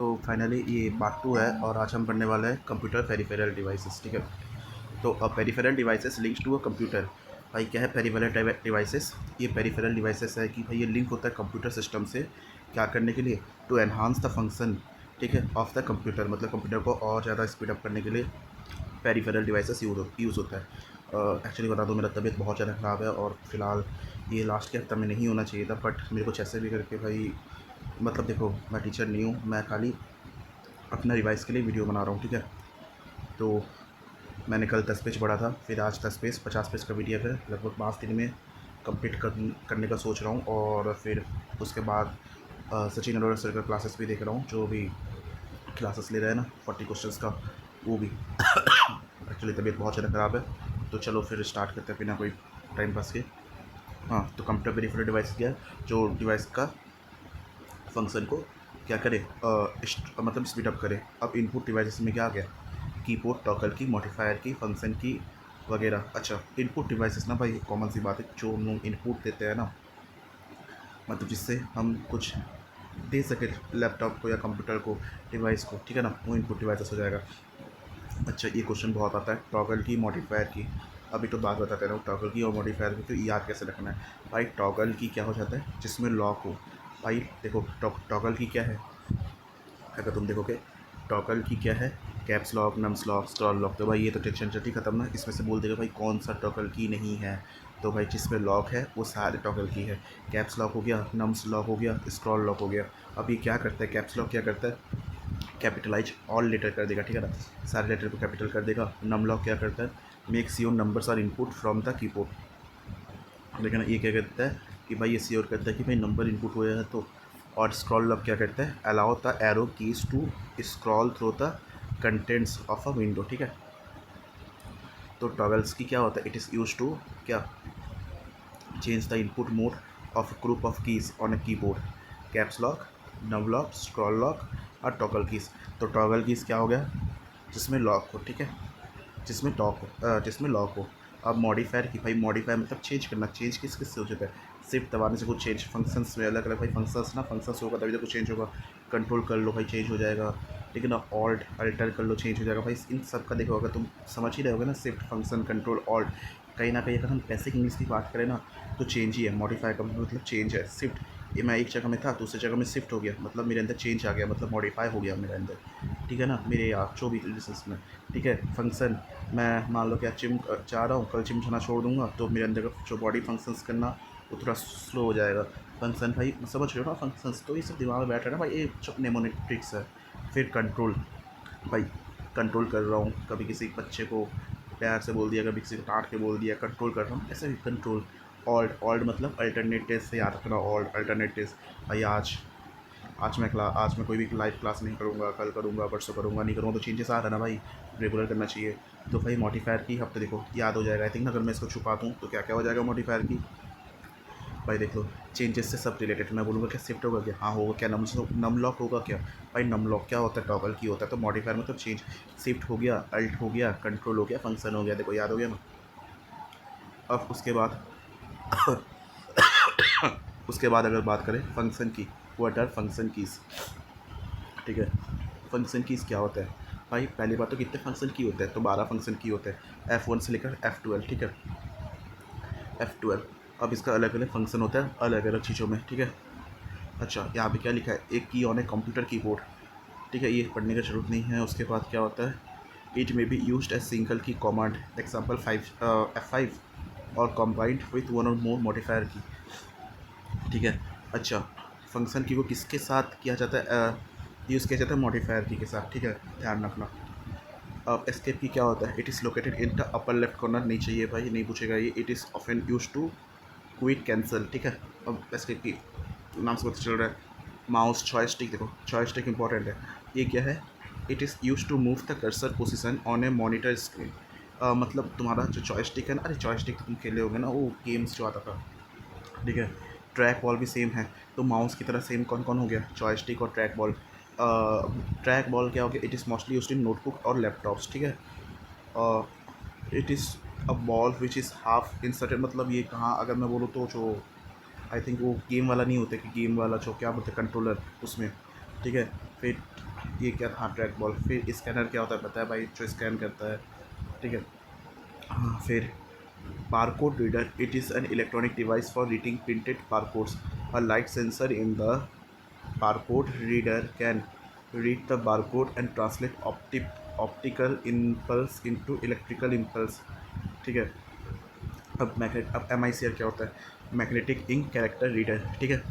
तो फाइनली ये पार्ट 2 है और आज हम पढ़ने वाले हैं कंप्यूटर पेरिफेरल डिवाइसेस। ठीक है, तो peripheral devices links to a computer. भाई क्या है पेरिफेरल डिवाइसेस? ये पेरिफेरल डिवाइसेस है कि भाई ये लिंक होता है कंप्यूटर सिस्टम से। क्या करने के लिए? टू एनहांस द फंक्शन, ठीक है, ऑफ द कंप्यूटर। मतलब कंप्यूटर को और ज़्यादा स्पीड अप करने के लिए पेरिफेरल डिवाइसेस यूज़ होता है। एक्चुअली बता दूँ, मेरा तबीयत बहुत ज़्यादा ख़राब है और फिलहाल ये लास्ट के हफ्ते में नहीं होना चाहिए था, बट मेरे को कैसे भी करके भाई, मतलब देखो मैं टीचर नहीं हूँ, मैं खाली अपना रिवाइज़ के लिए वीडियो बना रहा हूँ। ठीक है, तो मैंने कल 10 पेज पढ़ा था, फिर आज 10 पेज 50 पेज का वीडियो है, लगभग 5 दिन में कंप्लीट करने का सोच रहा हूँ। और फिर उसके बाद सचिन अरोड़ा सर का क्लासेस भी देख रहा हूँ, जो भी क्लासेस ले रहे हैं ना 40 क्वेश्चंस का, वो भी। एक्चुअली तबीयत बहुत ज़्यादा ख़राब है, तो चलो फिर स्टार्ट करते हैं बिना कोई टाइम पास के। हाँ, तो कंप्यूटर पेरिफेरल डिवाइस क्या है? जो डिवाइस का फंक्शन को क्या करे, मतलब स्पीड अप करे। अब इनपुट डिवाइसेस में क्या आ गया? कीबोर्ड, टॉगल की, मॉडिफायर की, फंक्शन की वगैरह। अच्छा, इनपुट डिवाइसेस ना भाई कॉमन सी बात है, जो हम लोग इनपुट देते हैं ना, मतलब जिससे हम कुछ दे सके लैपटॉप को या कंप्यूटर को, डिवाइस को, ठीक है ना, वो इनपुट डिवाइसेस हो जाएगा। अच्छा, ये क्वेश्चन बहुत आता है, टॉगल की, मॉडिफायर की। अभी तो बात बताते रहो, टॉगल की और मॉडिफायर की तो याद कैसे रखना है। भाई टॉगल की क्या हो जाता है? जिसमें लॉक हो। भाई देखो, टॉगल की क्या है? अगर तुम देखोगे टॉगल की क्या है, caps lock, nums lock, scroll lock. तो भाई ये तो टेंशन चटी खत्म ना, इसमें से बोल देगा भाई कौन सा टॉगल की नहीं है। तो भाई जिसमें लॉक है वो सारे टॉगल की है। कैप्स लॉक हो गया, नम्स लॉक हो गया, स्क्रॉल लॉक हो गया। अब ये क्या करता है? कैप्स लॉक क्या करता है? कैपिटलाइज ऑल लेटर कर देगा, ठीक है ना, सारे लेटर को कैपिटल कर देगा। नम लॉक क्या करता है? Makes your numbers are input from the keyboard. लेकिन ये क्या कहता है कि भाई ये श्योर करता है कि भाई नंबर इनपुट हुए हैं तो। और स्क्रॉल लॉक क्या करता है? Allow the arrow keys to scroll through the contents of a window, ठीक है। तो टॉगल्स की क्या होता है? इट इज़ यूज टू क्या? Change the input mode of group of keys on a keyboard. Caps lock, num lock, scroll lock और toggle keys. तो टॉगल कीज क्या हो गया? जिसमें लॉक हो, ठीक है, जिसमें लॉक हो। अब मॉडिफायर की, भाई मॉडिफायर मतलब चेंज करना। चेंज किस किस से हो जाता है? शिफ्ट दबाने से कुछ चेंज, फंक्शंस में अलग अलग भाई फंक्शंस ना, फंक्शंस होगा तभी तो कुछ चेंज होगा। कंट्रोल कर लो भाई, चेंज हो जाएगा। ठीक है ना, ऑल्ट अल्टर कर लो, चेंज हो जाएगा। भाई इन सब का देखो, अगर तुम समझ ही रहे होगे ना, शिफ्ट, फंक्शन, कंट्रोल, ऑल्ट, कहीं ना कहीं अगर हम बेसिक इंग्लिश की बात करें ना, तो चेंज ही है। मॉडिफाई का मतलब चेंज है। शिफ्ट, ये मैं एक जगह में था दूसरी जगह में शिफ्ट हो गया, मतलब मेरे अंदर चेंज आ गया, मतलब मॉडिफाई हो गया मेरे अंदर, ठीक है ना, मेरे यार जो भी रिलेशंस में। ठीक है, फंक्शन, मैं मान लो क्या जिम चाह रहा हूँ, कल जिम जाना छोड़ दूँगा तो मेरे अंदर का जो बॉडी फंक्शंस करना वो थोड़ा स्लो हो जाएगा। फंक्शन भाई समझ रहे हो ना, फंक्शंस तो ये सब दिमाग में बैठ रहा है ना भाई, ये जो नेमोनिक्स है। फिर कंट्रोल, भाई कंट्रोल कर रहा हूँ, कभी किसी बच्चे को प्यार से बोल दिया, कभी किसी को डांट के बोल दिया, कंट्रोल कर रहा हूँ, ऐसे भी कंट्रोल। ऑल्ट, ऑल्ट मतलब अल्टरनेटिव से याद रखना, ऑल्ट अल्टरनेटिव। भाई आज मैं कोई भी लाइव क्लास नहीं करूँगा, कल करूँगा, परसों करूँगा, नहीं करूँगा, तो चेंजेस आ रहा है ना भाई, रेगुलर करना चाहिए। तो भाई मॉडिफायर की हफ्ते देखो याद हो जाएगा। आई थिंक अगर मैं इसको छुपा दूँ तो क्या क्या हो जाएगा मॉडिफायर की। भाई देख लो, चेंजेस से सब रिलेटेड। मैं बोलूँगा क्या शिफ्ट होगा क्या? हाँ होगा। क्या नम लॉक होगा क्या? भाई नम लॉक क्या होता है? टॉगल की होता है। तो मॉडिफायर मतलब चेंज। शिफ्ट हो गया, अल्ट हो गया, कंट्रोल हो गया, फंक्शन हो गया। देखो याद हो गया ना। अब उसके बाद अगर बात करें फंक्शन की, व्हाट आर फंक्शन कीज़, ठीक है। फंक्शन कीज़ क्या होता है? भाई पहली बात तो कितने फंक्शन की होते हैं? तो 12 फंक्शन की होते हैं, F1 से लेकर F12, ठीक है, F12। अब इसका अलग अलग फंक्शन होता है अलग अलग चीज़ों में, ठीक है। अच्छा, यहाँ पे क्या लिखा है? एक की ऑन ए कंप्यूटर कीबोर्ड, ठीक है, ये पढ़ने की ज़रूरत नहीं है। उसके बाद क्या होता है? It may be used as single key command, example F5 और कम्बाइंड विथ वन और मोर मॉडिफायर की, ठीक है। अच्छा, फंक्शन की को किसके साथ किया जाता है? यूज़ किया जाता है मॉडिफायर की के साथ, ठीक है, ध्यान रखना। अब एस्केप की क्या होता है? It is located in the upper left corner. नहीं चाहिए भाई, नहीं पूछेगा ये। It is often use to quick cancel, ठीक है। अब एस्केप की नाम से पता चल रहा है। माउस जॉयस्टिक, देखो जॉयस्टिक इंपॉर्टेंट है। ये क्या है? It is use to move the cursor position on a monitor screen. मतलब तुम्हारा जो जॉयस्टिक है ना, अरे जॉयस्टिक तुम खेले होगे ना, वो गेम्स जो आता था, ठीक है। ट्रैक बॉल भी सेम है, तो माउस की तरह सेम कौन कौन हो गया? जॉयस्टिक और ट्रैक बॉल। ट्रैक बॉल क्या हो गया? It is mostly used in notebook और लैपटॉप्स, ठीक है। It is a ball which is half inserted, मतलब ये कहाँ, अगर मैं बोलूँ तो जो आई थिंक वो गेम वाला नहीं होता कि गेम वाला जो क्या बोलते हैं कंट्रोलर उसमें, ठीक है। फिर ये क्या था, ट्रैक बॉल। फिर स्कैनर क्या होता है पता है भाई, जो स्कैन करता है, ठीक है। हाँ, फिर barcode reader, it is an electronic device for reading printed barcodes. A light sensor in the barcode reader can read the barcode and translate optical impulse into electrical impulse, ठीक है। अब एम आई सी आर क्या होता है, magnetic ink character reader, ठीक है।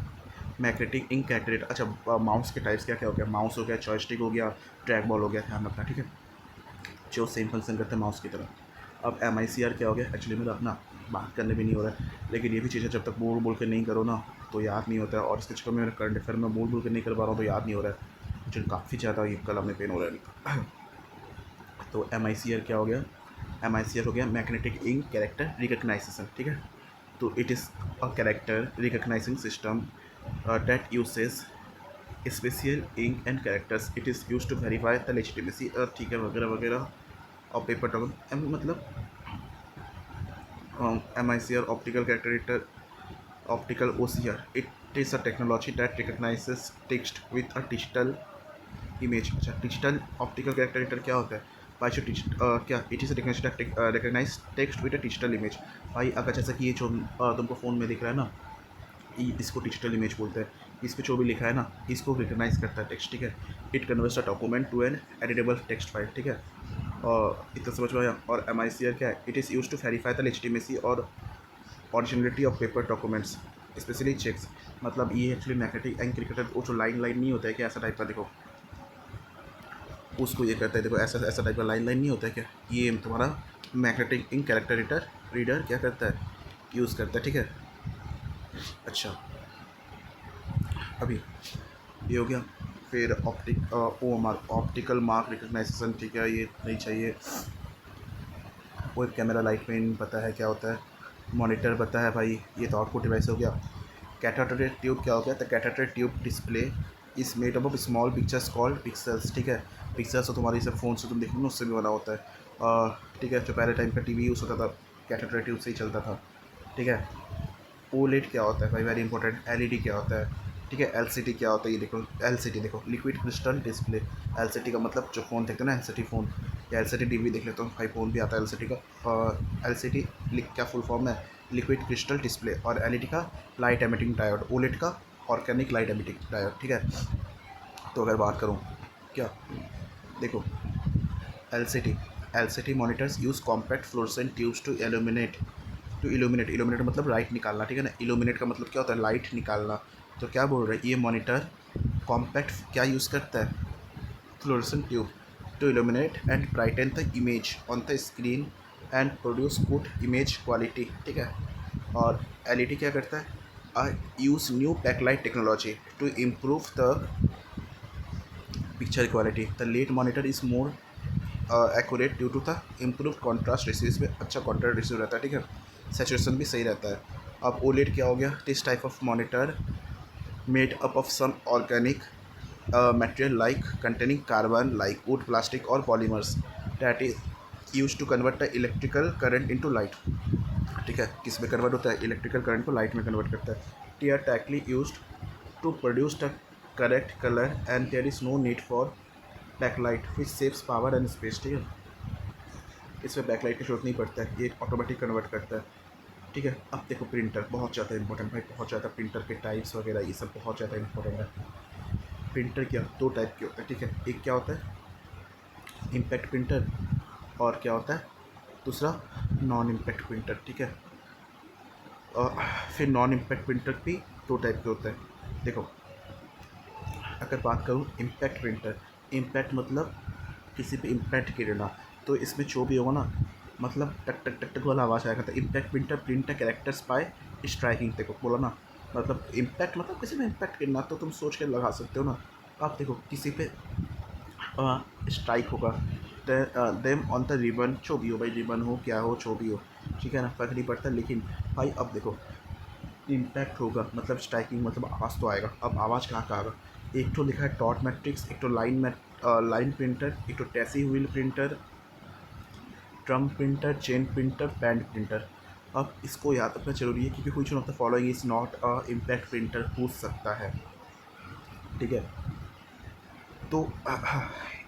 Magnetic ink character reader. अच्छा, mouse के टाइप्स क्या क्या हो गया, माउस हो गया, जॉयस्टिक हो गया, ट्रैक बॉल हो गया, ध्यान रखना, ठीक है, जो सेम फंक्शन करते हैं माउस की तरह। अब एम आई सी आर क्या हो गया, एक्चुअली मेरा अपना बात करने भी नहीं हो रहा है, लेकिन ये भी चीज़ें जब तक बोल बोल के नहीं करो ना तो याद नहीं होता है, और इसके चक्कर में मेरा करंट अफेयर में बोल बोल के नहीं कर पा रहा हूँ तो याद नहीं हो रहा है, मुझे काफ़ी ज़्यादा ये कलम में पेन हो रहा है। तो एम आई सी आर क्या हो गया, एम आई सी आर हो गया मैग्नेटिक इंक कैरेक्टर रिकग्नाइजेशन, ठीक है। तो it is a character recognising system that uses special ink and characters, it is use to verify the legitimacy, ठीक है, वगैरह वगैरह। और पेपर टोकन मतलब M I C R optical character, optical O C R, it is a technology that recognises text with a digital image. अच्छा, digital optical character क्या होता है भाई, जो क्या, it is recognise text with a digital image. भाई अगर जैसा कि ये जो तुमको फ़ोन में दिख रहा है ना, इसको डिजिटल इमेज बोलते हैं, इस पर जो भी लिखा है ना इसको रिकग्नाइज करता है टेक्स्ट, ठीक है। It converts a document to an editable text file, ठीक है। और इतना समझ में आया। और एम आई सी आर क्या है, it is use to verify the legitimacy और originality of paper documents, specially cheques. मतलब ये एक्चुअली मैग्नेटिक एंड क्रिकेटर, वो जो लाइन लाइन नहीं होता है क्या, ऐसा टाइप का, देखो उसको ये करता है, देखो ऐसा ऐसा टाइप का लाइन लाइन नहीं होता है क्या, ये तुम्हारा मैग्नेटिक इंक कैरेक्टर रीडर क्या करता है, यूज़ करता है, ठीक है। अच्छा, अभी ये हो गया। फिर O M R, optical mark recognition, ठीक है, ये नहीं चाहिए। वो एक कैमरा लाइट पेन पता है क्या होता है, मॉनिटर पता है भाई, ये तो आउटपुट डिवाइस हो गया। कैथोड ट्यूब क्या हो गया, द कैथोड ट्यूब डिस्प्ले इस made up of small pictures called pixels, ठीक है। पिक्सल्स तो तुम्हारी सब फ़ोन से तुम देखो ना उससे भी बना होता है, ठीक है। जो पहले टाइम का टीवी यूज़ होता था कैथोड ट्यूब से ही चलता था, ठीक है। ओलेड क्या होता है भाई, वेरी इंपॉर्टेंट। एलईडी क्या होता है, ठीक है। एलसीडी क्या होता है, ये देखो एलसीडी, देखो लिक्विड क्रिस्टल डिस्प्ले। एलसीडी का मतलब जो फ़ोन देखते हैं ना एलसीडी फ़ोन, या एलसीडी टीवी देख लेते हो भाई, फ़ोन भी आता है एलसीडी का। और एलसीडी क्या फुल फॉर्म है, लिक्विड क्रिस्टल डिस्प्ले। और एलईडी का लाइट एमिटिंग डायोड, ओलेड का ऑर्गेनिक लाइट एमिटिंग डायोड, ठीक है। तो अगर बात करूँ क्या, देखो LCD, LCD monitors use compact fluorescent tubes to illuminate, illuminate मतलब लाइट निकालना, ठीक है ना। इल्यूमिनेट का मतलब क्या होता है, लाइट निकालना। तो क्या बोल रहे हैं, ये मॉनिटर कॉम्पैक्ट क्या यूज़ करता है, fluorescent tube to illuminate and brighten the image on the screen and produce good image quality, ठीक है। और एलईडी क्या करता है, use new backlight technology to improve the picture quality. The late monitor is more accurate due to the improve contrast ratio, इसमें अच्छा contrast ratio रहता है, ठीक है। सैचुरेशन भी सही रहता है। अब ओलेड क्या हो गया, this type of monitor made up of some organic material like containing carbon like wood, plastic और polymers that is use to convert the electrical current into light, ठीक है। किस में कन्वर्ट होता है, इलेक्ट्रिकल करंट को लाइट में convert करता है। Theoretically use to produce the correct colour and there is no need for backlight which saves power and space, ठीक है। इसमें बैकलाइट की जरूरत नहीं पड़ता है, ये ऑटोमेटिक कन्वर्ट करता है, ठीक है। अब देखो प्रिंटर बहुत ज़्यादा इंपॉर्टेंट भाई, बहुत ज़्यादा। प्रिंटर के टाइप्स वगैरह ये सब बहुत ज़्यादा इंपॉर्टेंट है। प्रिंटर क्या, दो टाइप के होते हैं, ठीक है। एक क्या होता है इम्पैक्ट प्रिंटर, और क्या होता है दूसरा नॉन इम्पैक्ट प्रिंटर, ठीक है। और फिर नॉन इम्पैक्ट प्रिंटर भी दो टाइप के होते हैं। देखो अगर बात करूँ इम्पैक्ट प्रिंटर, इम्पैक्ट मतलब किसी पे इम्पैक्ट गिरना, तो इसमें जो भी होगा ना मतलब टक टक टक टक वाला आवाज़ आएगा। तो impact printer print characters bye striking, देखो बोला ना, मतलब इम्पैक्ट मतलब किसी में इम्पैक्ट गिरना, तो तुम सोच के लगा सकते हो ना। आप देखो किसी पे स्ट्राइक होगा, देम ऑन द रिबन, जो भी हो भाई, रिबन हो क्या हो जो भी हो, ठीक है ना, फर्क नहीं पड़ता। लेकिन भाई अब देखो इम्पैक्ट होगा मतलब स्ट्राइकिंग मतलब आवाज़ तो आएगा। अब आवाज़ कहाँ का आएगा, एक तो लिखा है डॉट मैट्रिक्स, एक तो लाइन प्रिंटर, एक तो daisy wheel printer, drum printer, chain printer, band printer. अब इसको याद रखना जरूरी है क्योंकि कुछ of the following is not a impact printer पूछ सकता है, ठीक है। तो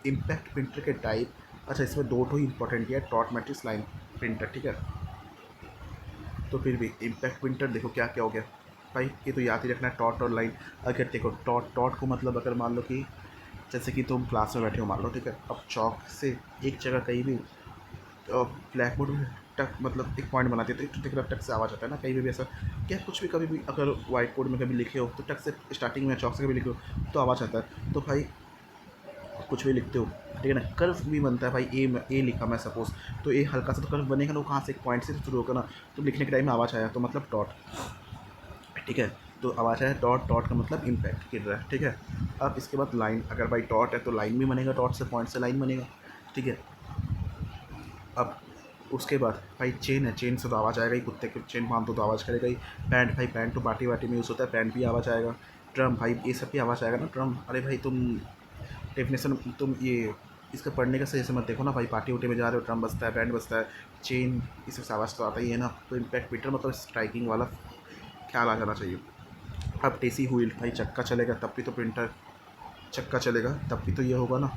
इम्पैक्ट प्रिंटर के टाइप, अच्छा इसमें दो तो इंपॉर्टेंट है, डॉट मैट्रिक्स लाइन प्रिंटर, ठीक है। तो फिर भी इम्पैक्ट प्रिंटर देखो क्या क्या हो गया भाई, ये तो याद ही रखना है डॉट और लाइन। अगर देखो डॉट डॉट को मतलब अगर मान लो कि जैसे कि तुम क्लास में बैठे हो मान लो, ठीक है, अब चौक से एक जगह कहीं भी ब्लैक बोर्ड में टक मतलब एक पॉइंट बनाते हैं तो टक टक से आवाज़ आता है ना, कहीं भी ऐसा क्या, कुछ भी कभी भी अगर वाइट बोर्ड में कभी लिखे हो तो टक से स्टार्टिंग में चौक से कभी लिखे हो तो आवाज़ आता है। तो भाई कुछ भी लिखते हो, ठीक है ना, कर्व भी बनता है भाई, ए लिखा मैं सपोज़, तो ए हल्का सा तो कर्व बनेगा ना, वो कहाँ से एक पॉइंट से शुरू होगा ना, तो लिखने के टाइम में आवाज़ आया तो मतलब डॉट, ठीक है। तो आवाज़ आया डॉट, डॉट का मतलब इम्पैक्ट गिर रहा है, ठीक है। अब इसके बाद लाइन, अगर भाई डॉट है तो लाइन भी बनेगा, डॉट से पॉइंट से लाइन बनेगा, ठीक है। अब उसके बाद भाई चेन है, चेन से तो आवाज़ आएगा ही, कुत्ते के चेन बांध दो तो आवाज़ करेगा ही। पैंट, भाई पैंट तो पार्टी वार्टी में यूज़ होता है, पैंट भी आवाज़ आएगा। ड्रम, भाई ये सब भी आवाज़ आएगा ना, ड्रम। अरे भाई तुम डेफिनेशन तुम ये इसका पढ़ने का सही से मत देखो ना भाई, पार्टी वार्टी में जा रहे हो ड्रम बजता है, बैंड बजता है, चेन, इससे आवाज़ तो आता ही है ना। तो इम्पैक्ट मीटर मतलब स्ट्राइकिंग वाला ख्याल आ जाना चाहिए। अब टेसी व्हील, भाई चक्का चलेगा तब भी तो प्रिंटर, चक्का चलेगा तब भी तो ये होगा ना,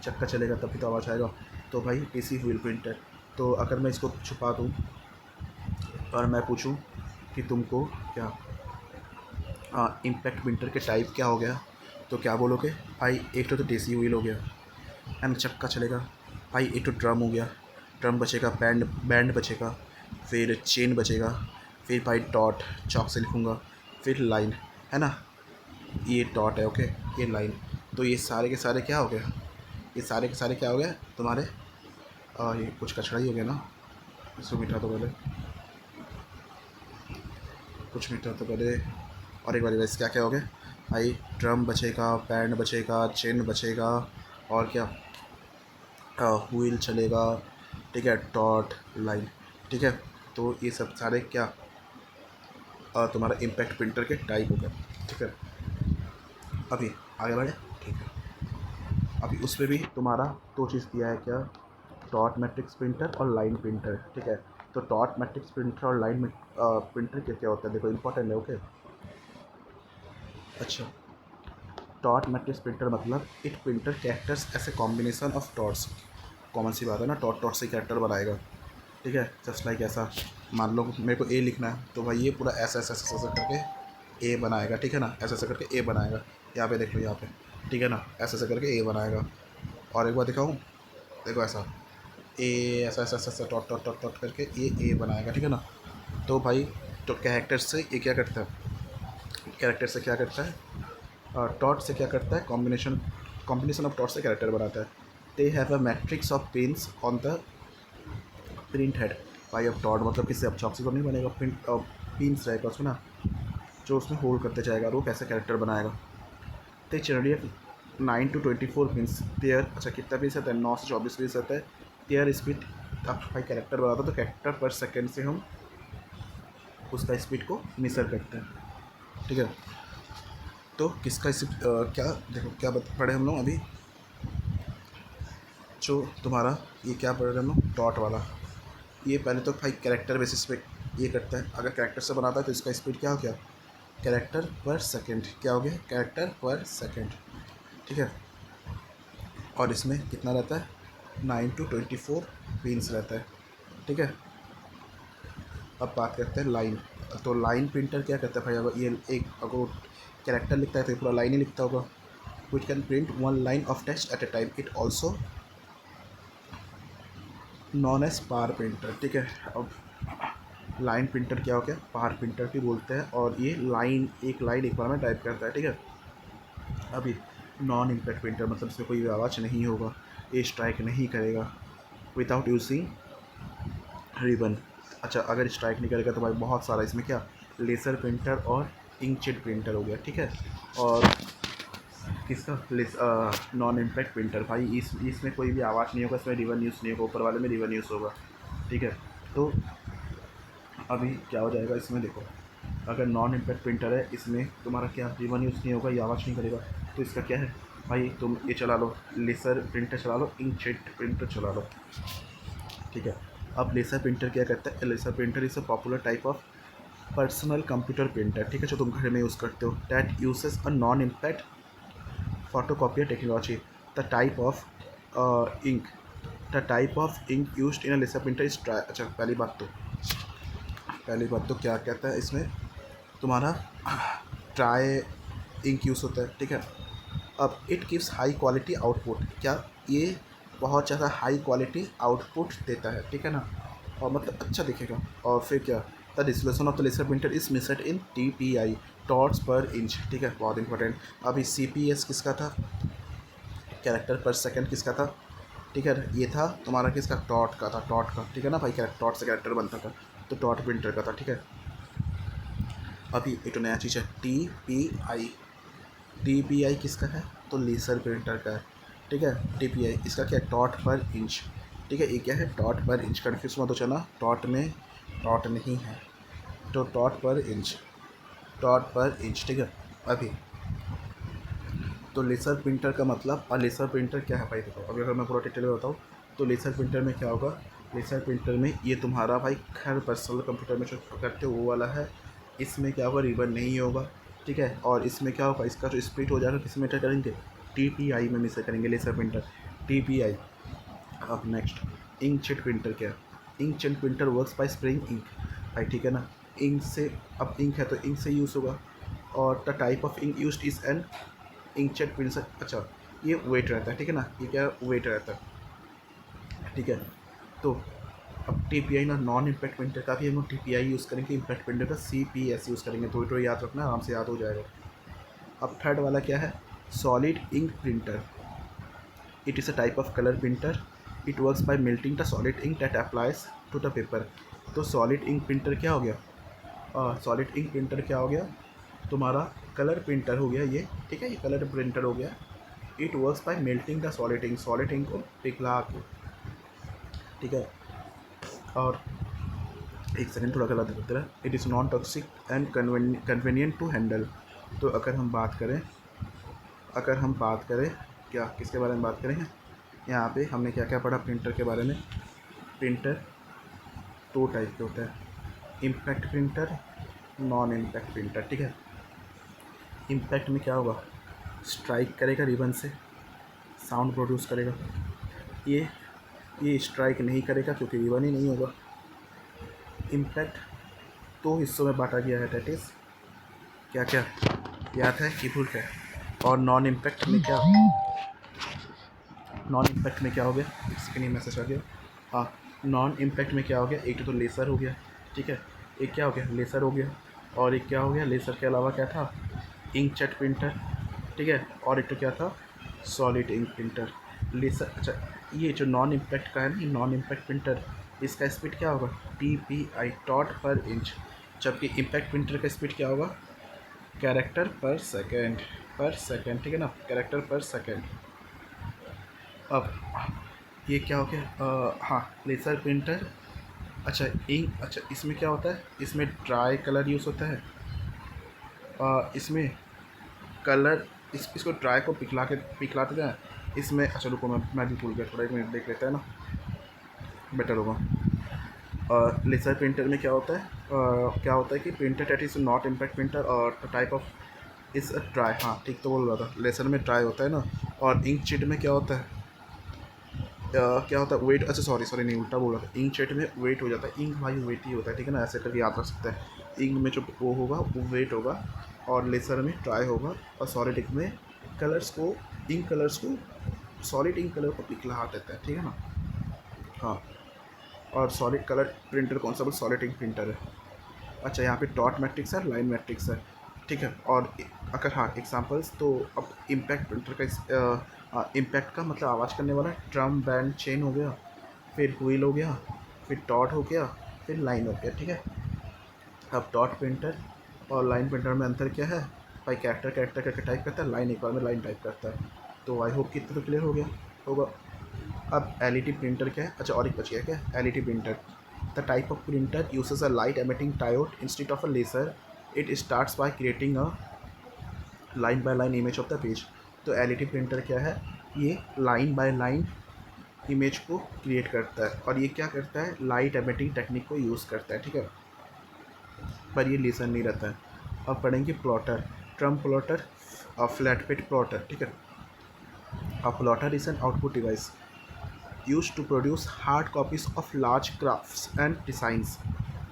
चक्का चलेगा तब भी तो आवाज़ आएगा। तो भाई टेसी व्हील प्रिंटर। तो अगर मैं इसको छुपा दूँ और मैं पूछूँ कि तुमको क्या इम्पैक्ट प्रिंटर के टाइप क्या हो गया, तो क्या बोलोगे भाई? एक तो टेसी व्हील हो गया एंड चक्का चलेगा, भाई एक तो ड्रम हो गया, ड्रम बचेगा, बैंड बैंड बचेगा, फिर चेन बचेगा, फिर भाई डॉट चौक से लिखूँगा, फिर लाइन, है ना, ये डॉट है, ओके, ये लाइन। तो ये सारे के सारे क्या हो गया, ये सारे के सारे क्या हो गए तुम्हारे, ये कुछ कचरा ही हो गया ना, इसको मिटा तो पहले, कुछ मिटा तो पहले, और एक बार वैसे क्या क्या हो गया भाई, ड्रम बचेगा, बैंड बचेगा, चेन बचेगा, और क्या, व्हील चलेगा, ठीक है, डॉट, लाइन, ठीक है। तो ये सब सारे क्या तुम्हारा इम्पैक्ट प्रिंटर के टाइप हो गए, ठीक है। अभी आगे बढ़े, ठीक है। अभी उसमें भी तुम्हारा दो चीज़ दिया है क्या, डॉट मैट्रिक्स प्रिंटर और लाइन प्रिंटर, ठीक है। तो डॉट मैट्रिक्स प्रिंटर और लाइन प्रिंटर क्या क्या होता है, देखो इंपॉर्टेंट है, ओके। अच्छा, डॉट मैट्रिक्स प्रिंटर मतलब इट प्रिंटर कैरेक्टर्स ऐसे कॉम्बिनेशन ऑफ डॉट्स, कॉमन सी बात है ना, डॉट डॉट से कैरेक्टर बनाएगा, ठीक है। जस्ट लाइक ऐसा मान लो मेरे को ए लिखना है तो भाई ये पूरा ऐसा ऐसा ऐसा ऐसा करके ए बनाएगा, ठीक है ना, ऐसा ऐसा करके ए बनाएगा। यहाँ पे देख लो, यहाँ पे, ठीक है ना, ऐसा ऐसा करके ए बनाएगा। और एक बार दिखाऊँ, देखो ऐसा ए, ऐसा ऐसा ऐसा ऐसा डॉट डॉट डॉट डॉट करके ये ए बनाएगा, ठीक है ना। तो भाई तो कैरेक्टर से ये क्या करता है, कैरेक्टर से क्या करता है, डॉट से क्या करता है, कॉम्बिनेशन, कॉम्बिनेशन ऑफ डॉट से कैरेक्टर बनाता है। They have a matrix of pins on the print head, भाई अब डॉट मतलब किससे, अब चॉक से तो नहीं बनेगा, प्रिंट पिन्स रहेगा उसमें ना, जो उसमें होल्ड करते जाएगा, और वो कैसे कैरेक्टर बनाएगा। तो जनरली 9 to 24 पिन्स पेयर, अच्छा कितना पीस आता है, 9 से 24 पीस आता है पेयर स्पीड। अब भाई कैरेक्टर बनाता है तो कैरेक्टर पर सेकेंड से हम उसका स्पीड को मेजर करते हैं, ठीक है। तो किसका क्या देखो क्या पढ़े हम लोग अभी, जो तुम्हारा ये क्या पढ़ रहे हम लोग, डॉट वाला, ये पहले तो भाई कैरेक्टर बेसिस पे ये करता है, अगर कैरेक्टर से बनाता है तो इसका स्पीड क्या हो गया, कैरेक्टर पर सेकंड, क्या हो गया, कैरेक्टर पर सेकंड, ठीक है। और इसमें कितना रहता है, 9 to 24 पिन्स रहता है, ठीक है। अब बात करते हैं लाइन। तो लाइन प्रिंटर क्या करता है भाई, अगर ये एक अगर कैरेक्टर लिखता है तो ये पूरा लाइन ही लिखता होगा, which can print one line of text at a time, it also known as power printer, ठीक है। अब लाइन प्रिंटर क्या हो गया, पावर प्रिंटर भी बोलते हैं, और ये लाइन एक लाइन एक बार में टाइप करता है, ठीक है। अभी नॉन इम्पैक्ट प्रिंटर मतलब इसमें कोई भी आवाज़ नहीं होगा, ये स्ट्राइक नहीं करेगा विदाउट यूजिंग रिबन। अच्छा अगर स्ट्राइक नहीं करेगा तो भाई बहुत सारा इसमें क्या, लेज़र प्रिंटर और इंकजेट प्रिंटर हो गया, ठीक है। और किसका नॉन इम्पैक्ट प्रिंटर, भाई इसमें कोई भी आवाज़ नहीं होगा, इसमें रिबन यूज़ नहीं होगा, ऊपर वाले में रिबन यूज़ होगा, ठीक है। तो अभी क्या हो जाएगा इसमें देखो, अगर नॉन इम्पैक्ट प्रिंटर है इसमें तुम्हारा क्या, रिबन यूज़ नहीं होगा, ये आवाज़ नहीं करेगा, तो इसका क्या है भाई, तुम ये चला लो, लेज़र प्रिंटर चला लो, इंकजेट प्रिंटर चला लो, ठीक है। अब लेज़र प्रिंटर क्या करता है, laser printer is a popular type of personal computer printer, ठीक है, जो तुम घर में यूज़ करते हो, that uses a non impact photocopier technology. The type of ink used in a laser printer is dry. अच्छा पहली बात तो क्या कहता है इसमें तुम्हारा ट्राई इंक यूज़ होता है, ठीक है। अब it gives high quality output, क्या ये बहुत ज़्यादा हाई क्वालिटी आउटपुट देता है, ठीक है ना, और मतलब अच्छा दिखेगा। और फिर क्या, the resolution of the laser printer is measured in TPI, dots per inch, ठीक है, बहुत इंपॉर्टेंट। अभी CPS किसका था, कैरेक्टर पर सेकंड किसका था, ठीक है, ये था तुम्हारा किसका, टॉट का था, टॉट का, ठीक है ना भाई, टॉट से कैरेक्टर बनता था, तो टॉट प्रिंटर का था, ठीक है। अभी एक तो नया चीज़ है TPI किसका है, तो लेज़र प्रिंटर का है, ठीक है। TPI इसका क्या है, टॉट पर इंच, ठीक है। ये क्या है, टॉट पर इंच, कन्फ्यूज मत हो जाना, टॉट में टॉट नहीं है, तो टॉट पर इंच, ठीक है। अभी तो लेज़र प्रिंटर का मतलब, और लेज़र प्रिंटर क्या है भाई, देखो अभी अगर मैं पूरा डिटेल में बताऊँ तो लेज़र प्रिंटर में क्या होगा, लेज़र प्रिंटर में ये तुम्हारा भाई हर पर्सनल कंप्यूटर में जो करते हो वो वाला है, इसमें क्या होगा, रिबन नहीं होगा, ठीक है। और इसमें क्या होगा, इसका जो स्प्लिट हो जाएगा किस में करेंगे, TPI में मिसे करेंगे लेज़र प्रिंटर, TPI। अब नेक्स्ट इंकजेट प्रिंटर क्या है, inkjet printer works by spraying ink भाई, ठीक है ना, इंक से, अब इंक है तो इंक से यूज़ होगा, और the type of ink used is an inkjet printer. अच्छा ये वेट रहता है, ठीक है ना, ये क्या वेट रहता है, ठीक है। तो अब TPI ना, नॉन इम्पैक्ट प्रिंटर का भी हम लोग TPI यूज़ करेंगे, इम्पैक्ट प्रिंटर का CPS यूज़ करेंगे, तो याद रखना, आराम से याद हो जाएगा। अब थर्ड वाला क्या है, solid ink printer, it is a type of colour printer, it works by melting the solid ink that applies to the paper. तो सॉलिड इंक प्रिंटर क्या हो गया, सॉलिड इंक प्रिंटर क्या हो गया, तुम्हारा कलर प्रिंटर हो गया ये, ठीक है, ये कलर प्रिंटर हो गया। It works by melting the solid ink को पिघला के, ठीक है। और एक सेकेंड थोड़ा गलत होता है, it is non toxic and convenient to handle. तो अगर हम बात करें क्या किसके बारे में बात करें, यहाँ पे हमने क्या क्या पढ़ा प्रिंटर के बारे में। प्रिंटर दो टाइप के होते हैं, impact printer, non impact printer, ठीक है। इम्पैक्ट में क्या होगा, स्ट्राइक करेगा रिबन से, साउंड प्रोड्यूस करेगा, ये स्ट्राइक नहीं करेगा क्योंकि रिबन ही नहीं होगा। इम्पैक्ट दो हिस्सों में बांटा गया है, डेट इज़ क्या क्या याद है कि भूल गए। और नॉन इम्पैक्ट में क्या हो गया, इसके लिए मैसेज आ गया, हाँ, नॉन इम्पैक्ट में क्या हो गया, एक तो लेज़र हो गया, ठीक है, एक क्या हो गया, लेज़र हो गया, और एक क्या हो गया, लेज़र के अलावा क्या था, इंकजेट प्रिंटर, ठीक है, और एक तो क्या था, सॉलिड इंक प्रिंटर, लेज़र। अच्छा ये जो नॉन इम्पैक्ट का है ना, नॉन इम्पैक्ट प्रिंटर, इसका स्पीड क्या होगा, TPI, टॉट पर इंच, जबकि इम्पैक्ट प्रिंटर का स्पीड क्या होगा, कैरेक्टर पर सेकेंड, ठीक है ना, कैरेक्टर पर सेकेंड। अब ये क्या हो गया, हाँ, लेज़र प्रिंटर। अच्छा इंक, अच्छा इसमें क्या होता है, इसमें ड्राई कलर यूज़ होता है, इसमें कलर इसको ड्राई को पिघलाते हैं इसमें। अच्छा रुको, मैं भी भूल गया, थोड़ा एक मिनट देख लेता है ना, बेटर होगा। लेज़र प्रिंटर में क्या होता है, कि printer that is not impact printer और type of is a dry, हाँ ठीक तो बोल रहा था, लेज़र में ड्राई होता है ना, और इंक जेट में क्या होता है, क्या होता है, वेट, अच्छा सॉरी नहीं, उल्टा बोल रहा था, इंक जेट में वेट हो जाता है, इंक भाई वेट ही होता है, ठीक है ना, ऐसे करके याद रख सकते हैं। इंक में जो वो होगा वो वेट होगा, और लेज़र में ड्राई होगा, और सॉलिड इंक में इंक कलर्स को सॉलिड इंक कलर को पिघला देता है, ठीक है ना, हाँ। और सॉलिड कलर प्रिंटर कौन सा, बोल सॉलिड इंक प्रिंटर है। अच्छा यहाँ पे डॉट मैट्रिक्स है, लाइन मैट्रिक्स है, ठीक है। और अगर हाँ एग्जांपल्स, तो अब इम्पैक्ट प्रिंटर का इम्पैक्ट का मतलब आवाज़ करने वाला ड्रम बैंड चेन हो गया, फिर व्हील हो गया, फिर डॉट हो गया, फिर लाइन हो गया, ठीक है। अब डॉट प्रिंटर और लाइन प्रिंटर में अंतर क्या है भाई, कैरेक्टर करके टाइप करता है, लाइन एक बार में लाइन टाइप करता है। तो आई होप कि इतना तो क्लियर हो गया होगा। अब LED प्रिंटर क्या है, अच्छा और एक बच गया क्या, LED printer, the type of printer uses a light emitting diode instead of a laser, it starts by creating a line by line image of the page. तो LED प्रिंटर क्या है, ये लाइन बाय लाइन इमेज को create करता है, और ये क्या करता है, लाइट एमिटिंग टेक्निक को यूज़ करता है, ठीक है, पर ये लेजर नहीं रहता है। अब पढ़ेंगे प्लॉटर, ट्रम प्लॉटर और फ्लैट पिट प्लॉटर, ठीक है। A plotter is an output device used to produce hard copies of large crafts and designs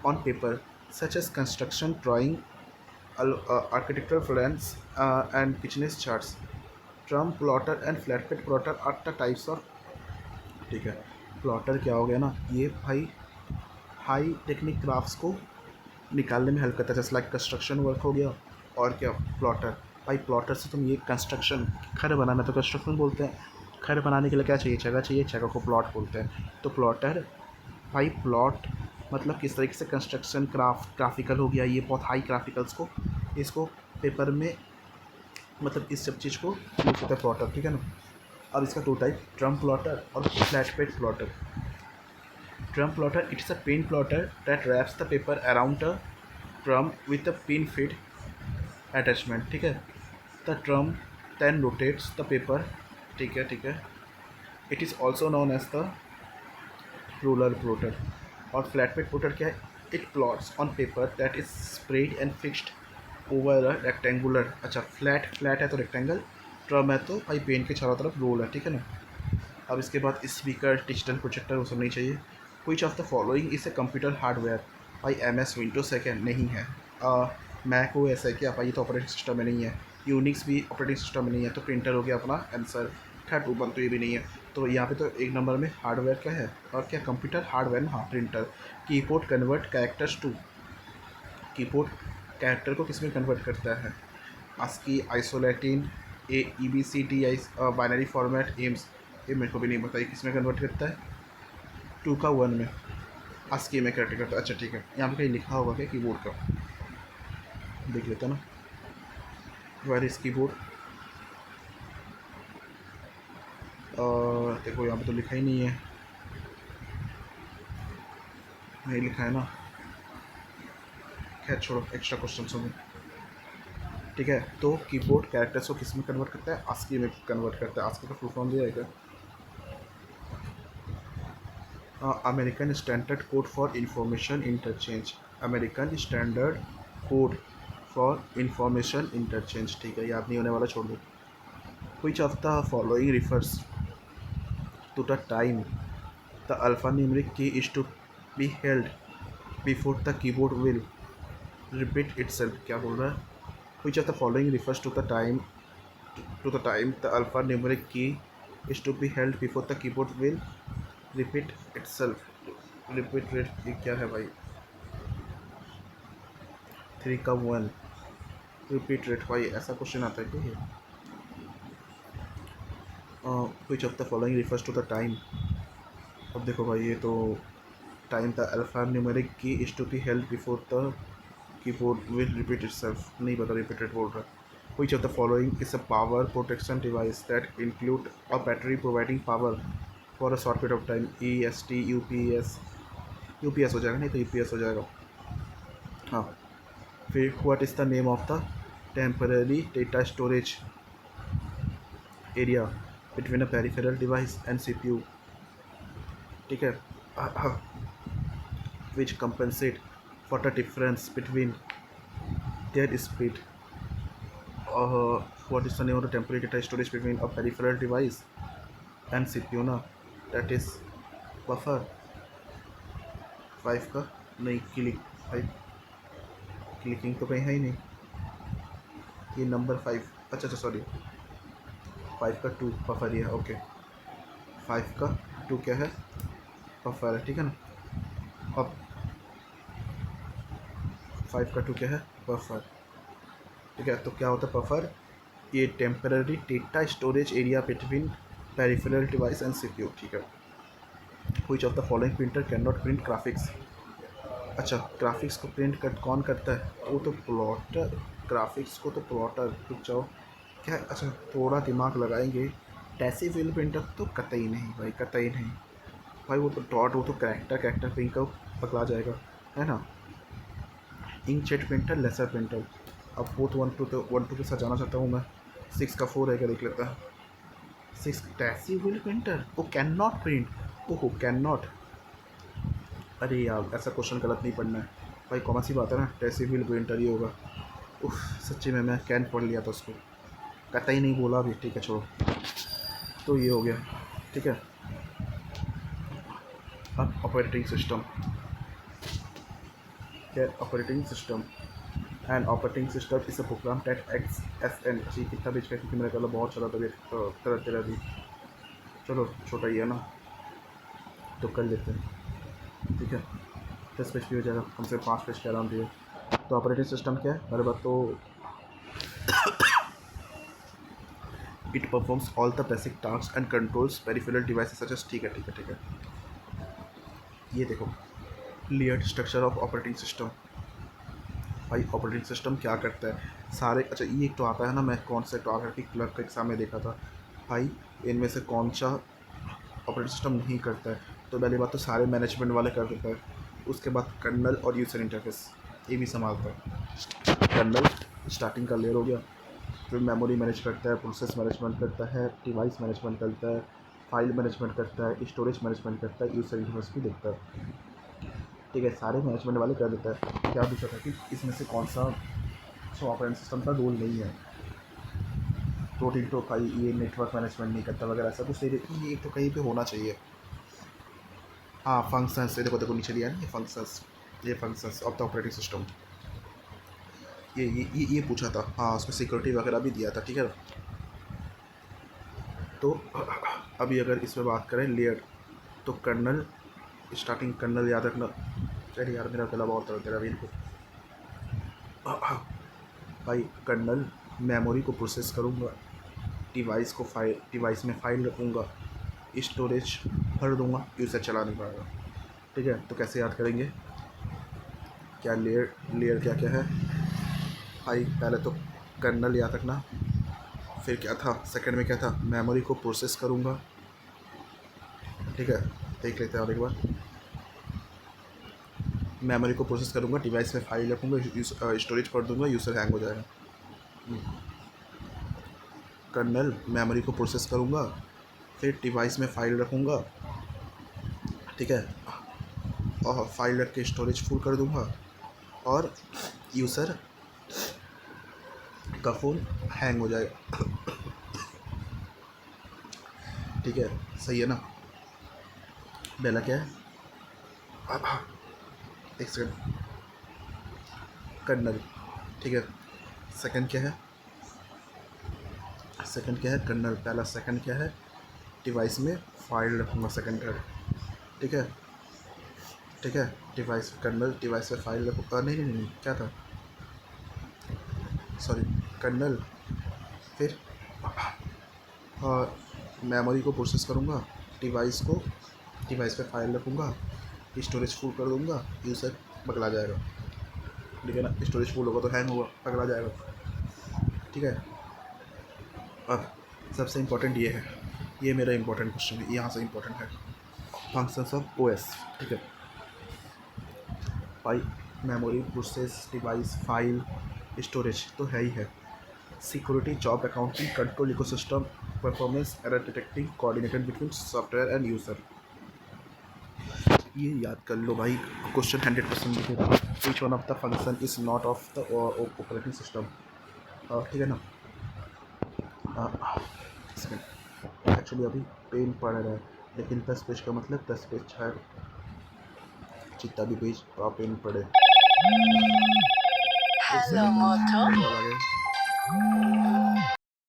on paper, such as construction drawing, architectural plans, and business charts. Drum plotter and flatbed plotter are the types of, ठीक है। Plotter क्या हो गया ना, ये भाई high technique crafts को निकालने में हेल्प करता है, जैसे लाइक कंस्ट्रक्शन वर्क हो गया। और क्या, प्लॉटर। भाई प्लॉटर से तुम ये कंस्ट्रक्शन, घर बनाना तो कंस्ट्रक्शन बोलते हैं। घर बनाने के लिए क्या चाहिए, जगह चाहिए, जगह को प्लॉट बोलते हैं। तो प्लॉटर, भाई प्लॉट मतलब किस तरीके से कंस्ट्रक्शन ग्राफिकल हो गया, ये बहुत हाई ग्राफिकल्स को, इसको पेपर में, मतलब इस सब चीज़ को यूज़ होता है प्लॉटर, ठीक है ना। अब इसका टू टाइप, ड्रम प्लॉटर और flat bed plotter. Drum plotter, it's a pen plotter that wraps the paper around a drum with a pin feed attachment, ठीक है। The drum then rotates the paper, ठीक है, ठीक है। It is also known as the roller plotter. और flat bed plotter क्या है, it plots on paper that is spread and fixed over a rectangular, अच्छा फ्लैट है तो रेक्टेंगल, ड्रम है तो भाई पेन के चारों तरफ रोल है, ठीक है ना। अब इसके बाद स्पीकर, डिजिटल प्रोजेक्टर, वो सब नहीं चाहिए। विच of the following is a computer hardware, भाई MS विंडोज है क्या, नहीं है। मैक ओ एस है क्या, भाई ये तो ऑपरेटिंग सिस्टम में नहीं है। यूनिक्स भी ऑपरेटिंग सिस्टम में नहीं है, तो प्रिंटर हो गया अपना आंसर। खैर वन तो ये भी नहीं है, तो यहाँ पे तो एक नंबर में हार्डवेयर क्या है, और क्या कंप्यूटर हार्डवेयर, हाँ printer. Keyboard convert characters to, keyboard character को किस में कन्वर्ट करता है, ASCII, ISO Latin, EBCD, binary format, एम्स, ये मेरे को भी नहीं पता ये किस में कन्वर्ट करता है। 2 का 1 में, ASCII में कन्वर्ट करता है, अच्छा ठीक है। यहाँ पे कहीं लिखा होगा क्या कीबोर्ड का, देख लेते हैं ना, वेयर इज कीबोर्ड। देखो यहाँ पे तो लिखा ही नहीं है, नहीं लिखा है ना, खैर छोड़ो, एक्स्ट्रा क्वेश्चन होंगे, ठीक है। तो कीबोर्ड कैरेक्टर्स को किस में कन्वर्ट करता है, ASCII में कन्वर्ट करता है। ASCII का फुल फॉर्म दिया है क्या, American standard code for information interchange, American standard code for information interchange, ठीक है, याद नहीं होने वाला, छोड़ दो। Which of the following refers to the time the alphanumeric key is to be held before the keyboard will repeat itself, क्या बोल रहा है। Which of the following refers to the time the alphanumeric key is to be held before the keyboard will repeat itself, repeat rate ये क्या है भाई, 3 का 1, repeat rate, भाई ऐसा क्वेश्चन आता है क्या ये। Which of the following refers to the time, अब देखो भाई ये तो time the alphanumeric key is to be held before the keyboard will repeat itself, नहीं पता, रिपीट रेट बोल रहा है। Which of the following is a power protection device that include a battery providing power for a short period of time, EST, UPS हो जाएगा, नहीं तो UPS हो जाएगा, हाँ। फिर what is the name of the temporary data storage area between a peripheral device and CPU, ठीक है, which compensate for the difference between their speed, what is the name of the temporary data storage between a peripheral device and CPU ना, that is buffer. 5 का नहीं, भाई clicking तो कहीं है ही नहीं, ये नंबर 5, अच्छा सॉरी, 5 का 2 बफर ही है, ओके। 5 का 2 क्या है, बफर है, ठीक है ना। अब 5 का 2 क्या है, बफर, ठीक है। तो क्या होता है बफर, ये temporary data storage area between peripheral device and CPU, ठीक है। Which of the following printer can not print graphics, अच्छा ग्राफिक्स को प्रिंट कौन करता है, वो तो प्लॉटर, ग्राफिक्स को तो प्लॉटर, रुक जाओ क्या, अच्छा थोड़ा दिमाग लगाएंगे। डेसिबल प्रिंटर तो कतई नहीं भाई, कतई नहीं भाई, वो तो डॉट, वो तो कैरेक्टर प्रिंट का पकड़ा जाएगा, है ना। इंकजेट प्रिंटर, लेसर प्रिंटर, अब फोर्थ 1 2 के साथ जाना चाहता हूँ मैं। 6 का 4 है क्या, देख लेता है। 6 डेसिबल प्रिंटर, वो कैन नॉट प्रिंट, ओहो कैन नॉट, अरे यार ऐसा क्वेश्चन गलत नहीं पढ़ना है भाई, कौन सी बात है ना, डेसिबल प्रिंटर ही होगा। उफ, सच्ची में मैं कैन पढ़ लिया था उसको, कतई नहीं बोला अभी, ठीक है छोड़ो। तो ये हो गया, ठीक है। अब ऑपरेटिंग सिस्टम क्या, operating system and operating system is program that X S N G कितना बीच का, क्योंकि मेरा कल बहुत ज़्यादा तबीयत तरह तेरा भी, चलो छोटा ही है ना तो कर लेते हैं, ठीक है। 10 पेज की हो जाएगा, कम से कम 5 पेज के आराम दिए। तो ऑपरेटिंग सिस्टम क्या है, पहले बात तो it performs all the basic task and controls peripheral devices such as, ठीक है ठीक है ठीक है। ये देखो layered structure of operating system. भाई ऑपरेटिंग सिस्टम क्या करता है सारे, अच्छा ये एक तो आता है ना, मैं कॉन्सेप्ट आकर के क्लर्क का एग्जाम में देखा था भाई, इनमें से कौन सा ऑपरेटिंग सिस्टम नहीं करता है। तो पहली बात तो सारे मैनेजमेंट वाले कर देता है, उसके बाद कर्नल और यूजर इंटरफेस ये भी संभालता है। कर्नल स्टार्टिंग का लेयर हो गया, फिर मेमोरी मैनेज करता है, प्रोसेस मैनेजमेंट करता है, डिवाइस मैनेजमेंट करता है, फाइल मैनेजमेंट करता है, स्टोरेज मैनेजमेंट करता है, यूजर इंटरफेस भी देखता है, ठीक है। सारे मैनेजमेंट वाले कर देता है। क्या पूछा था कि इसमें से कौन सा सो ऑपरेटिंग सिस्टम का रोल नहीं है, प्रोटीन तो भाई ये नेटवर्क मैनेजमेंट नहीं करता वगैरह ऐसा कुछ, ये एक तो कहीं पे होना चाहिए। हाँ फंक्शंस, ये देखो देखो नीचे दिया है ना, ये functions of the operating system, ये पूछा था। हाँ उसमें सिक्योरिटी वगैरह भी दिया था, ठीक है। तो अभी अगर इसमें बात करें लेयर, तो कर्नल स्टार्टिंग, कर्नल याद रखना। चलिए यार मेरा गला बहुत दर्द तेरा भी इनको। भाई कर्नल मेमोरी को प्रोसेस करूँगा, डिवाइस में फाइल रखूँगा, स्टोरेज भर दूँगा, यूज़र चला नहीं पाएगा, ठीक है। तो कैसे याद करेंगे, क्या लेयर क्या क्या है भाई, पहले तो कर्नल याद रखना, फिर क्या था सेकंड में क्या था, मेमोरी को प्रोसेस करूँगा, ठीक है। देख लेते हैं और एक बार, मेमोरी को प्रोसेस करूँगा, डिवाइस में फाइल रखूँगा, स्टोरेज कर दूँगा, यूज़र हैंग हो जाएगा। कर्नल मेमोरी को प्रोसेस करूँगा, फिर डिवाइस में फ़ाइल रखूँगा, ठीक है, और फाइल रख के स्टोरेज फुल कर दूँगा, और यूज़र का फ़ोन हैंग हो जाएगा, ठीक है। सही है ना। पहला क्या है, एक सेकंड, कर्नल, ठीक है। सेकंड क्या है, सेकंड क्या है कर्नल, पहला सेकंड क्या है, डिवाइस में फाइल रखूँगा, सेकंड का, ठीक है ठीक है। डिवाइस कर्नल डिवाइस में फाइल रखूँगा, नहीं नहीं नहीं क्या था, सॉरी, कर्नल, फिर मेमोरी को प्रोसेस करूँगा, डिवाइस पे फाइल रखूँगा, स्टोरेज फुल कर दूँगा, यूज़र पकड़ा जाएगा, ठीक है ना। स्टोरेज फुल होगा तो हैंग होगा, पकड़ा जाएगा, ठीक है। अब सबसे इम्पोर्टेंट ये है, ये मेरा इम्पोर्टेंट क्वेश्चन है, यहाँ से इम्पोर्टेंट है, फंक्शंस ऑफ ओएस, ठीक है भाई। Memory, process, device, file, storage तो है ही है। Security, job, accounting, control, ecosystem, performance, error detecting, coordinated between software end user. ये याद कर लो भाई, क्वेश्चन 100% लिखेगा, which one of the function is not of the operating system, ठीक है ना। एक्चुअली अभी पेन पड़ रहा है, लेकिन 10 पेज का मतलब 10 पेज शायद जितना भी पेज पेन पड़े। Hello, Moto.